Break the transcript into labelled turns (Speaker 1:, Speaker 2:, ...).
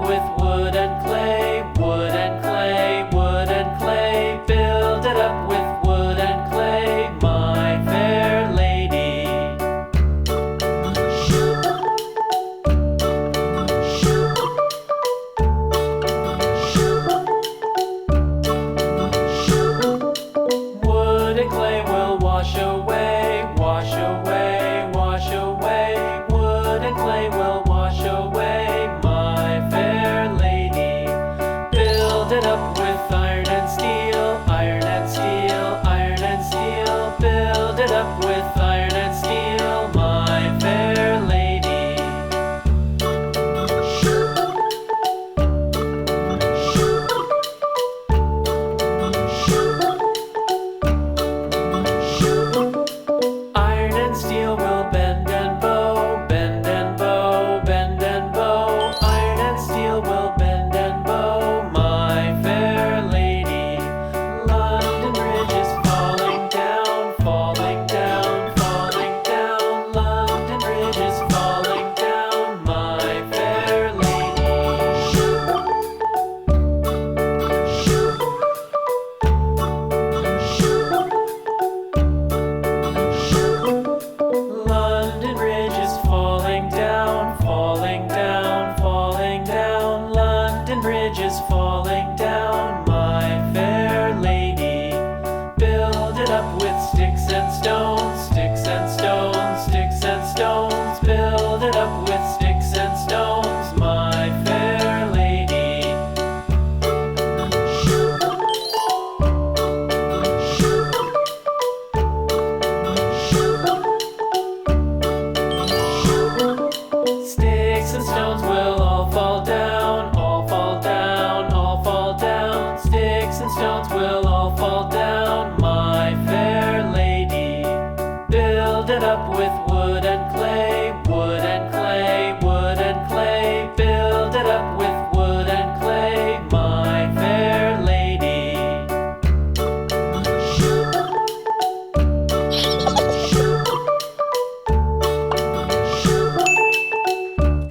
Speaker 1: up with wood and clay, wood and clay, wood and clay. Build it up with wood and clay, my fair lady. Wood and clay will wash away, wash away, wash away. Wood and clay will wash away, my fair lady. Build it up with iron and steel, iron and steel, iron and steel. Build it up with iron and steel, my fair lady. Iron and steel will bend and bow, bend and bow, bend and bow. Iron and steel will bend and bow, my fair lady. London Bridge is falling down, falling down, falling down. London Bridge is falling down, my fair lady. London Bridge is falling down, falling down, falling down. London Bridge is falling